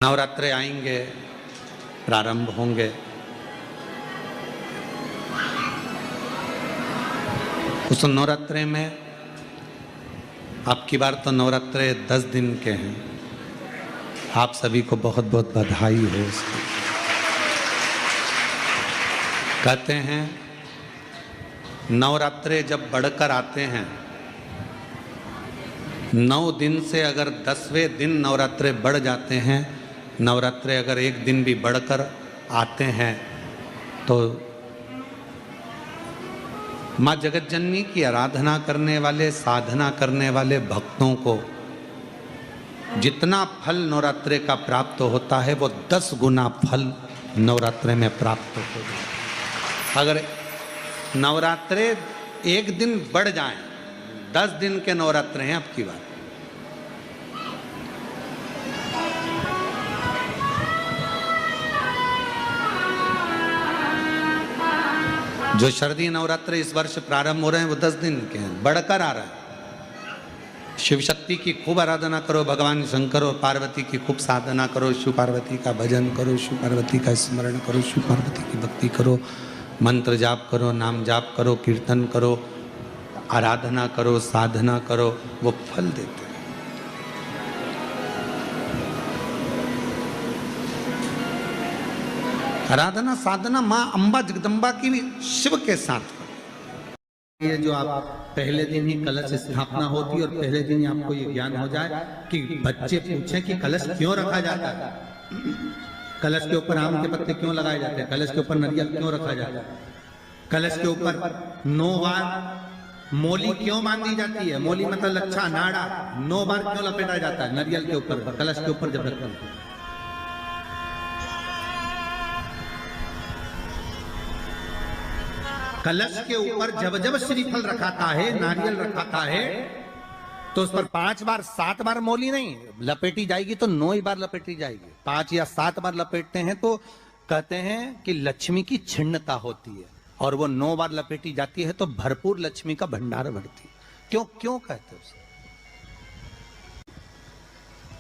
नवरात्रे आएंगे, प्रारंभ होंगे। उस नवरात्रे में अब की बार तो नवरात्रे 10 दिन के हैं। आप सभी को बहुत बहुत बधाई हो उसकी। कहते हैं नवरात्रे जब बढ़कर आते हैं, 9 दिन से अगर 10वें दिन नवरात्रे बढ़ जाते हैं, नवरात्रे अगर एक दिन भी बढ़कर आते हैं, तो माँ जगतजननी की आराधना करने वाले, साधना करने वाले भक्तों को जितना फल नवरात्रे का प्राप्त होता है, वो 10 गुना फल नवरात्रे में प्राप्त होता है। अगर नवरात्रे एक दिन बढ़ जाएं, 10 दिन के नवरात्रे हैं अब की बात। जो शारदीय नवरात्र इस वर्ष प्रारंभ हो रहे हैं वो 10 दिन के हैं, बढ़कर आ रहा है। शिव शक्ति की खूब आराधना करो, भगवान शंकर और पार्वती की खूब साधना करो, शिव पार्वती का भजन करो, शिव पार्वती का स्मरण करो, शिव पार्वती की भक्ति करो, मंत्र जाप करो, नाम जाप करो, कीर्तन करो, आराधना करो, साधना करो, वो फल देते हैं। आराधना साधना माँ अम्बा जगदम्बा की भी शिव के साथ। ये जो आप पहले दिन ही कलश स्थापना होती है और पहले दिन ही आपको ये ज्ञान हो जाए कि बच्चे पूछें कि कलश क्यों रखा जाता है, कलश के ऊपर आम के पत्ते क्यों लगाए जाते हैं, कलश के ऊपर नारियल क्यों रखा जाता है, कलश के ऊपर 9 बार मोली क्यों बांधी जाती है, मोली मतलब लच्छा नाड़ा 9 बार क्यों लपेटा जाता है नारियल के ऊपर, कलश के ऊपर जब रखते हैं। कलश के ऊपर जब जब श्रीफल रखाता है, नारियल रखाता है, तो उस पर 5 बार 7 बार मोली नहीं लपेटी जाएगी, तो 9 ही बार लपेटी जाएगी। 5 या 7 बार लपेटते हैं तो कहते हैं कि लक्ष्मी की छिन्नता होती है, और वो 9 बार लपेटी जाती है तो भरपूर लक्ष्मी का भंडार बढ़ती है। क्यों कहते हैं उसे?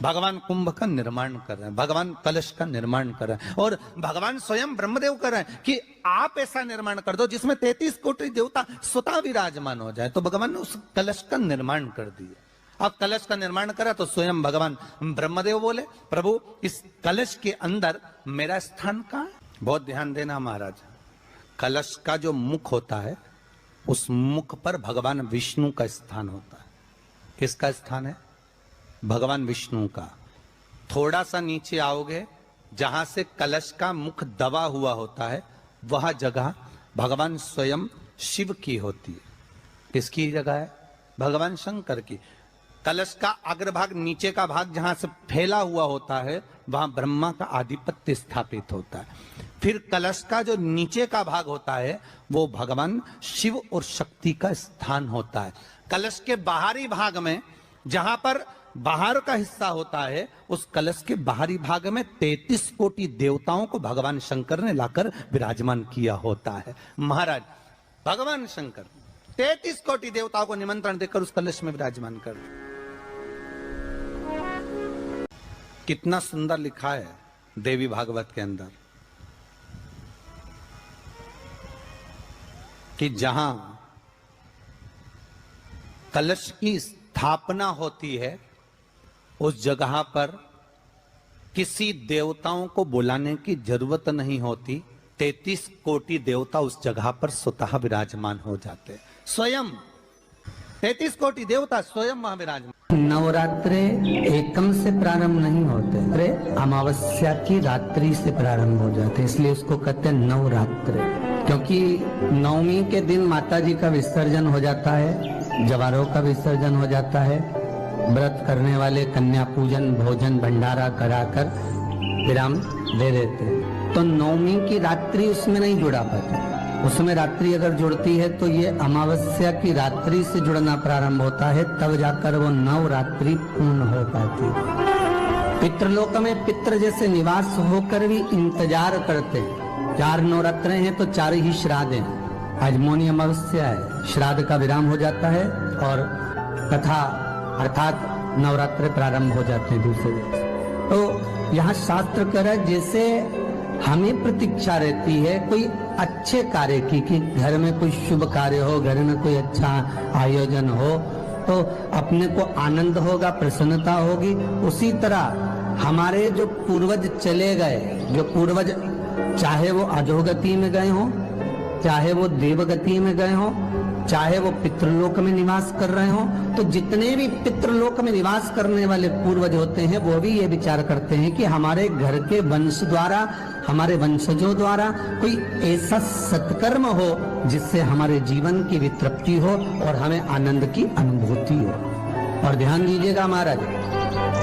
भगवान कुंभ का निर्माण कर रहे हैं, भगवान कलश का निर्माण कर रहे हैं, और भगवान स्वयं ब्रह्मदेव कर रहे हैं कि आप ऐसा निर्माण कर दो जिसमें 33 कोटि देवता स्वतः विराजमान हो जाए। तो भगवान ने उस कलश का निर्माण कर दिया। अब कलश का निर्माण करा तो स्वयं भगवान ब्रह्मदेव बोले, प्रभु इस कलश के अंदर मेरा स्थान कहाँ है? बहुत ध्यान देना महाराज, कलश का जो मुख होता है, उस मुख पर भगवान विष्णु का स्थान होता है। किसका स्थान है? भगवान विष्णु का। थोड़ा सा नीचे आओगे, जहां से कलश का मुख दबा हुआ होता है, वह जगह भगवान स्वयं शिव की होती है। किसकी जगह है? भगवान शंकर की। कलश का अग्रभाग, नीचे का भाग जहां से फैला हुआ होता है, वहां ब्रह्मा का आधिपत्य स्थापित होता है। फिर कलश का जो नीचे का भाग होता है, वो भगवान शिव और शक्ति का स्थान होता है। कलश के बाहरी भाग में, जहां पर बाहर का हिस्सा होता है, उस कलश के बाहरी भाग में 33 कोटि देवताओं को भगवान शंकर ने लाकर विराजमान किया होता है। महाराज भगवान शंकर 33 कोटि देवताओं को निमंत्रण देकर उस कलश में विराजमान कर। कितना सुंदर लिखा है देवी भागवत के अंदर कि जहां कलश की स्थापना होती है, उस जगह पर किसी देवताओं को बुलाने की जरूरत नहीं होती। 33 कोटि देवता उस जगह पर स्वतः विराजमान हो जाते हैं। स्वयं 33 कोटि देवता स्वयं वहां विराजमान। नवरात्रे एकम से प्रारंभ नहीं होते, अरे अमावस्या की रात्रि से प्रारंभ हो जाते, इसलिए उसको कहते हैं नवरात्रे। क्योंकि 9वीं के दिन माता जी का विसर्जन हो जाता है, जवारों का विसर्जन हो जाता है, व्रत करने वाले कन्या पूजन भोजन भंडारा कराकर विराम दे देते हैं। तो 9वीं की रात्रि उसमें नहीं जुड़ा पाती। उसमें रात्रि अगर जुड़ती है तो ये अमावस्या की रात्रि से जुड़ना प्रारंभ होता है, तब जाकर वो नवरात्रि पूर्ण हो पाती है। पितृलोक में पितृ जैसे निवास होकर भी इंतजार करते हैं। 4 नवरात्रे हैं तो 4 ही श्राद्ध हैं। आज मौनी अमावस्या है, श्राद्ध का विराम हो जाता है और कथा अर्थात नवरात्र प्रारंभ हो जाते हैं दूसरे दिन। तो यहाँ शास्त्र कह रहा है जैसे हमें प्रतीक्षा रहती है कोई अच्छे कार्य की, कि घर में कोई शुभ कार्य हो, घर में कोई अच्छा आयोजन हो तो अपने को आनंद होगा, प्रसन्नता होगी। उसी तरह हमारे जो पूर्वज चले गए, जो पूर्वज चाहे वो अधोगति में गए हों, चाहे वो देवगति में गए हों, चाहे वो पितृलोक में निवास कर रहे हों, तो जितने भी पितृलोक में निवास करने वाले पूर्वज होते हैं वो भी ये विचार करते हैं कि हमारे घर के वंश द्वारा, हमारे वंशजों द्वारा कोई ऐसा सत्कर्म हो जिससे हमारे जीवन की वितृप्ति हो और हमें आनंद की अनुभूति हो। और ध्यान दीजिएगा महाराज,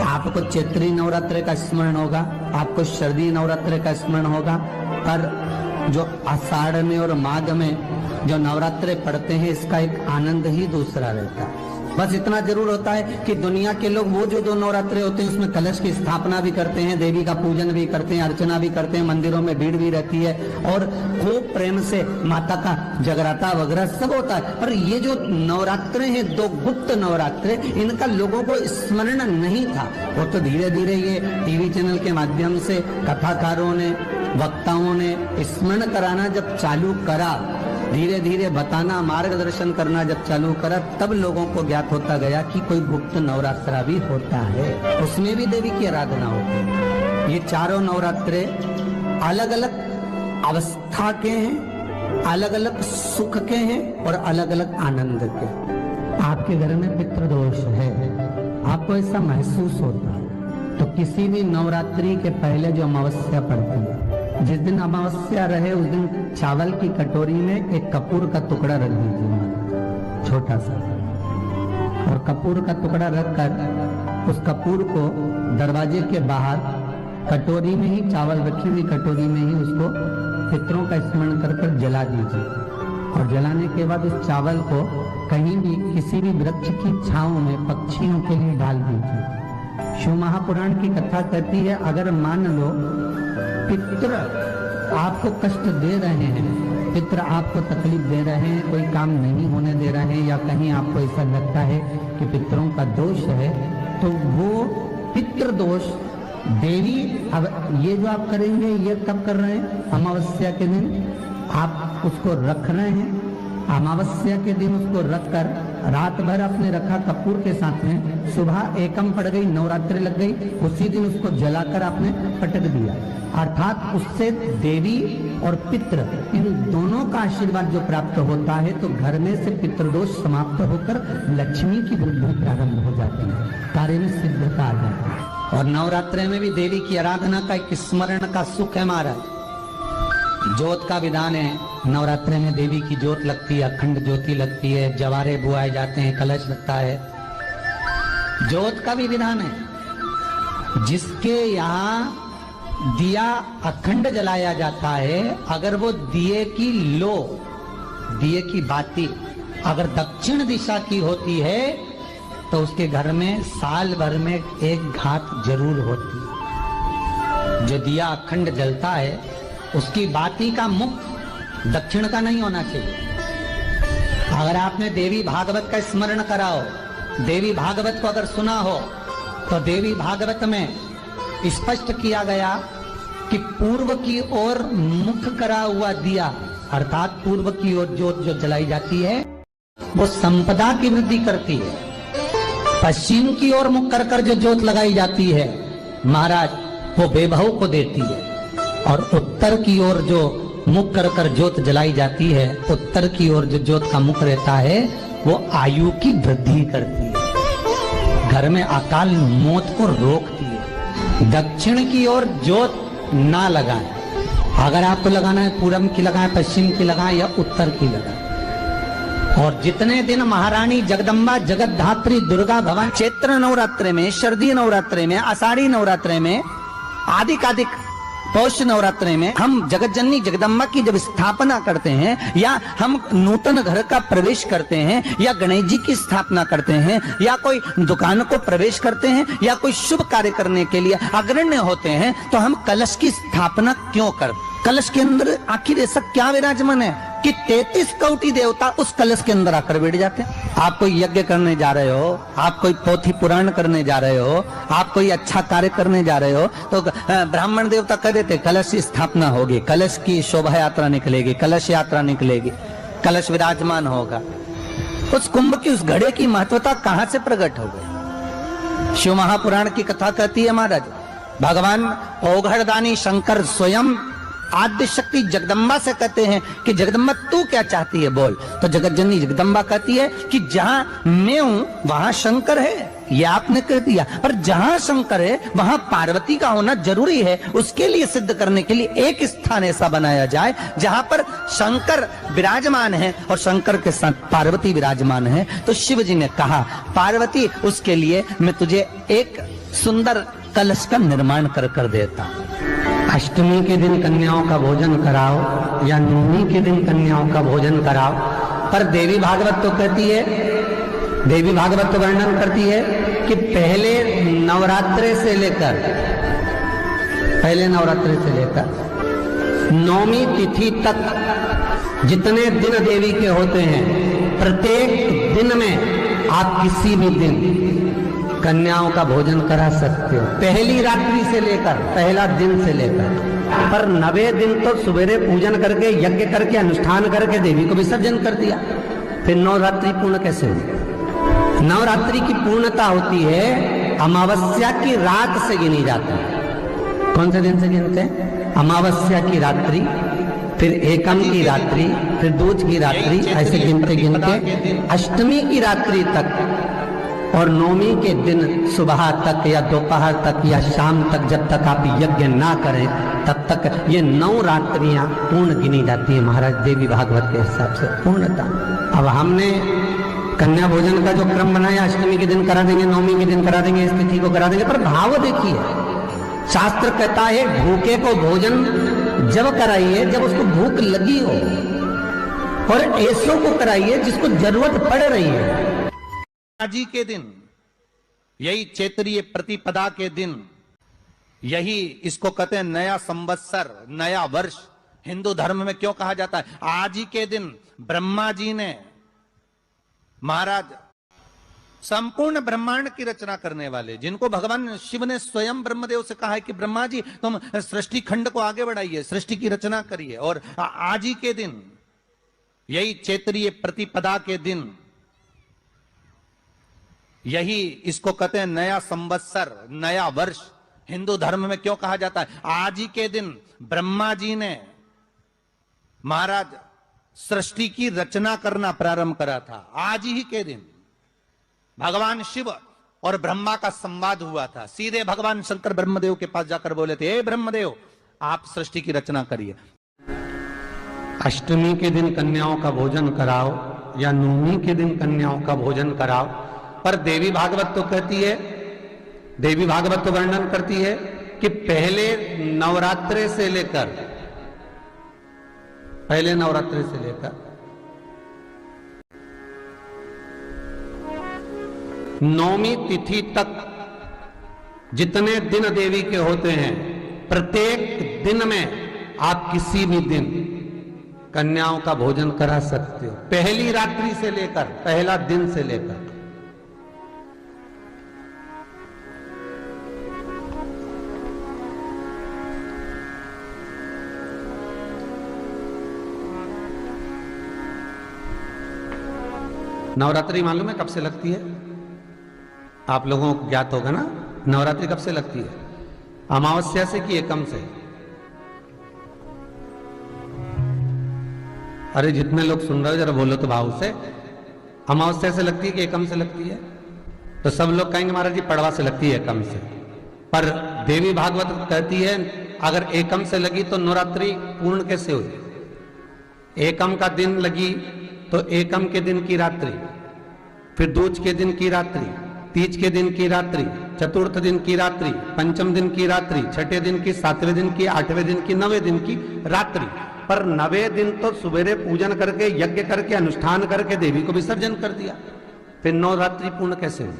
आपको चैत्री नवरात्र का स्मरण होगा, आपको शरदी नवरात्र का स्मरण होगा, पर जो आषाढ़ में और माघ में जो नवरात्रे पढ़ते हैं इसका एक आनंद ही दूसरा रहता है। बस इतना जरूर होता है कि दुनिया के लोग वो जो दो नवरात्रे होते हैं उसमें कलश की स्थापना भी करते हैं, देवी का पूजन भी करते हैं, अर्चना भी करते हैं, मंदिरों में भीड़ भी रहती है और खूब प्रेम से माता का जगराता वगैरह सब होता है। पर ये जो नवरात्रे हैं, दो गुप्त नवरात्रे, इनका लोगों को स्मरण नहीं था। वो तो धीरे धीरे ये टीवी चैनल के माध्यम से कथाकारों ने, वक्ताओं ने स्मरण कराना जब चालू करा, धीरे धीरे बताना, मार्गदर्शन करना जब चालू करा, तब लोगों को ज्ञात होता गया कि कोई गुप्त नवरात्रा भी होता है, उसमें भी देवी की आराधना होती है। ये चारों नवरात्रे अलग अलग अवस्था के हैं, अलग अलग सुख के हैं और अलग अलग आनंद के। आपके घर में पितृदोष है, आपको ऐसा महसूस होता है, तो किसी भी नवरात्रि के पहले जो अमावस्या पड़ती है, जिस दिन अमावस्या रहे उस दिन चावल की कटोरी में एक कपूर का टुकड़ा रख दीजिए, छोटा सा, और कपूर का टुकड़ा रखकर उस कपूर को दरवाजे के बाहर कटोरी में ही, चावल रखी हुई कटोरी में ही उसको पितरों का स्मरण कर कर जला दीजिए। और जलाने के बाद उस चावल को कहीं भी किसी भी वृक्ष की छांव में पक्षियों के लिए डाल दीजिए। शिव महापुराण की कथा कहती है, अगर मान लो पितृ आपको कष्ट दे रहे हैं, पितृ आपको तकलीफ दे रहे हैं, कोई काम नहीं होने दे रहे हैं, या कहीं आपको ऐसा लगता है कि पितरों का दोष है, तो वो पितृ दोष देवी, अब ये जो आप करेंगे ये कब कर रहे हैं? अमावस्या के दिन आप उसको रख रहे हैं, अमावस्या के दिन उसको रखकर रात भर आपने रखा कपूर के साथ में, सुबह एकम पड़ गई, नवरात्रि लग गई, उसी दिन उसको जलाकर आपने पटक दिया। अर्थात उससे देवी और पितृ इन दोनों का आशीर्वाद जो प्राप्त होता है, तो घर में से पितृदोष समाप्त होकर लक्ष्मी की वृद्धि प्रारंभ हो जाती है, कार्य में सिद्धता आ जाती है। और नवरात्रि में भी देवी की आराधना का एक स्मरण का सुख है महाराज। ज्योत का विधान है, नवरात्रि में देवी की ज्योत लगती है, अखंड ज्योति लगती है, जवारे बुआए जाते हैं, कलश लगता है। ज्योत का भी विधान है, जिसके यहाँ दिया अखंड जलाया जाता है, अगर वो दिए की लो, दिए की बाती अगर दक्षिण दिशा की होती है तो उसके घर में साल भर में एक घात जरूर होती है। जो दिया अखंड जलता है उसकी बाती का मुख दक्षिण का नहीं होना चाहिए। अगर आपने देवी भागवत का स्मरण करा हो, देवी भागवत को अगर सुना हो, तो देवी भागवत में स्पष्ट किया गया कि पूर्व की ओर मुख करा हुआ दिया, अर्थात पूर्व की ओर ज्योत जो जलाई जाती है वो संपदा की वृद्धि करती है। पश्चिम की ओर मुख कर कर जो ज्योत लगाई जाती है महाराज, वो वैभव को देती है। और उत्तर की ओर जो मुख कर कर ज्योत जलाई जाती है, उत्तर की ओर जो ज्योत का मुख रहता है वो आयु की वृद्धि करती है, घर में अकाल मौत को रोकती है। दक्षिण की ओर ज्योत ना लगाएं, अगर आपको लगाना है पूरब की लगाएं, पश्चिम की लगाएं या उत्तर की लगाएं। और जितने दिन महारानी जगदम्बा जगतधात्री दुर्गा भवानी चैत्र नवरात्रे में, शरदी नवरात्रे में, आषाढ़ी नवरात्रे में, आदिक पौष नवरात्रे में हम जगत जननी जगदम्बा की जब स्थापना करते हैं, या हम नूतन घर का प्रवेश करते हैं, या गणेश जी की स्थापना करते हैं, या कोई दुकान को प्रवेश करते हैं, या कोई शुभ कार्य करने के लिए अग्रण्य होते हैं, तो हम कलश की स्थापना क्यों करते? कलश के अंदर आखिर ऐसा क्या विराजमान है? कि 33 कोटि देवता उस कलश के अंदर आकर बैठ जाते हैं। आप कोई यज्ञ करने जा रहे हो, आप कोई पोथी पुराण करने जा रहे हो, आप कोई अच्छा कार्य करने जा रहे हो, तो ब्राह्मण देवता कह देते कलश की स्थापना होगी, कलश की शोभा यात्रा निकलेगी, कलश यात्रा निकलेगी, कलश विराजमान होगा। उस कुंभ की, उस घड़े की महत्वता कहां से प्रकट हो गई? शिव महापुराण की कथा कहती है महाराज, भगवान ओघड़दानी शंकर स्वयं आद्य शक्ति जगदम्बा से कहते हैं कि जगदम्बा तू क्या चाहती है बोल। तो जगत जननी जगदम्बा कहती है कि जहां मैं हूं वहां शंकर है, ये आपने कह दिया, पर जहां शंकर है वहां पार्वती का होना जरूरी है। उसके लिए सिद्ध करने के लिए एक स्थान ऐसा बनाया जाए जहां पर शंकर विराजमान है और शंकर के साथ पार्वती विराजमान है। तो शिव जी ने कहा पार्वती उसके लिए मैं तुझे एक सुंदर कलश का निर्माण कर देता हूं। अष्टमी के दिन कन्याओं का भोजन कराओ या नवमी के दिन कन्याओं का भोजन कराओ, पर देवी भागवत तो कहती है, देवी भागवत तो वर्णन करती है कि पहले नवरात्रे से लेकर नौमी तिथि तक जितने दिन देवी के होते हैं, प्रत्येक दिन में आप किसी भी दिन कन्याओं का भोजन करा सकते हो, पहली रात्रि से लेकर, पहला दिन से लेकर। पर 90 दिन तो सवेरे पूजन करके, यज्ञ करके, अनुष्ठान करके देवी को विसर्जन कर दिया, फिर नवरात्रि पूर्ण कैसे हुई? नवरात्रि की पूर्णता होती है अमावस्या की रात से गिनी जाती है। कौन से दिन से गिनते हैं? अमावस्या की रात्रि, फिर एकम की रात्रि, फिर दूज की रात्रि, ऐसे गिनते गिनते अष्टमी की रात्रि तक और नौमी के दिन सुबह तक या दोपहर तक या शाम तक, जब तक आप यज्ञ ना करें तब तक ये 9 रात्रियां पूर्ण गिनी जाती है महाराज देवी भागवत के हिसाब से पूर्णता। अब हमने कन्या भोजन का जो क्रम बनाया, अष्टमी के दिन करा देंगे, नौमी के दिन करा देंगे, इस तिथि को करा देंगे, पर भाव देखिए, शास्त्र कहता है भूखे को भोजन जब कराइए जब उसको भूख लगी हो, और ऐसों को कराइए जिसको जरूरत पड़ रही है। जी के दिन, यही चैत्रीय प्रतिपदा के दिन, यही इसको कहते हैं नया संवत्सर, नया वर्ष। हिंदू धर्म में क्यों कहा जाता है? आज ही के दिन ब्रह्मा जी ने, महाराज संपूर्ण ब्रह्मांड की रचना करने वाले, जिनको भगवान शिव ने स्वयं ब्रह्मदेव से कहा है कि ब्रह्मा जी तुम सृष्टि खंड को आगे बढ़ाइए, सृष्टि की रचना करिए, और आज ही के दिन, यही चैत्रीय प्रतिपदा के दिन, यही इसको कहते हैं नया संवत्सर, नया वर्ष। हिंदू धर्म में क्यों कहा जाता है? आज ही के दिन ब्रह्मा जी ने, महाराज सृष्टि की रचना करना प्रारंभ करा था। आज ही के दिन भगवान शिव और ब्रह्मा का संवाद हुआ था। सीधे भगवान शंकर ब्रह्मदेव के पास जाकर बोले थे, हे ब्रह्मदेव आप सृष्टि की रचना करिए। अष्टमी के दिन कन्याओं का भोजन कराओ या नवमी के दिन कन्याओं का भोजन कराओ, पर देवी भागवत तो कहती है, देवी भागवत तो वर्णन करती है कि पहले नवरात्रे से लेकर, पहले नवरात्रे से लेकर नौमी तिथि तक जितने दिन देवी के होते हैं, प्रत्येक दिन में आप किसी भी दिन कन्याओं का भोजन करा सकते हो, पहली रात्रि से लेकर, पहला दिन से लेकर। नवरात्रि मालूम है कब से लगती है? आप लोगों को ज्ञात होगा ना, नवरात्रि कब से लगती है? अमावस्या से कि एकम से? अरे जितने लोग सुन रहे हो जरा बोलो तो भाव से। अमावस्या से लगती है कि एकम से लगती है? तो सब लोग कहेंगे महाराज जी पड़वा से लगती है, एकम से। पर देवी भागवत कहती है अगर एकम से लगी तो नवरात्रि पूर्ण कैसे हुई? एकम का दिन लगी तो एकम के दिन की रात्रि, फिर दूज के दिन की रात्रि, तीज के दिन की रात्रि, चतुर्थ दिन की रात्रि, पंचम दिन की रात्रि, छठे दिन की, सातवें दिन की, आठवें दिन की, 9वें दिन की रात्रि। पर 9वें दिन तो सवेरे पूजन करके, यज्ञ करके, अनुष्ठान करके देवी को विसर्जन कर दिया, फिर नवरात्रि पूर्ण कैसे हुई?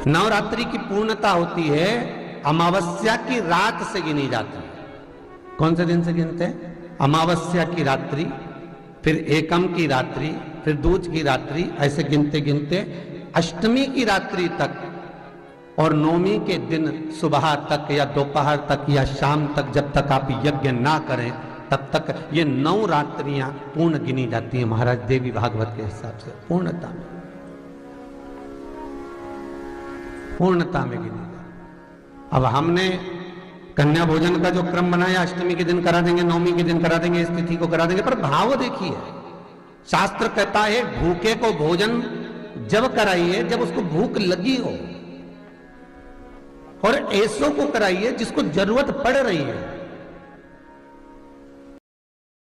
नवरात्रि की पूर्णता होती है अमावस्या की रात से गिनी जाती है। कौन से दिन से गिनते हैं? अमावस्या की रात्रि, फिर एकम की रात्रि, फिर दूज की रात्रि, ऐसे गिनते गिनते अष्टमी की रात्रि तक और नवमी के दिन सुबह तक या दोपहर तक या शाम तक, जब तक आप यज्ञ ना करें तब तक ये 9 रात्रियां पूर्ण गिनी जाती हैं महाराज देवी भागवत के हिसाब से, पूर्णता में गिनी जाती। अब हमने कन्या भोजन का जो क्रम बनाया, अष्टमी के दिन करा देंगे, नवमी के दिन करा देंगे, इस तिथि को करा देंगे, पर भाव देखिए, शास्त्र कहता है भूखे को भोजन जब कराइए जब उसको भूख लगी हो, और ऐसों को कराइए जिसको जरूरत पड़ रही है।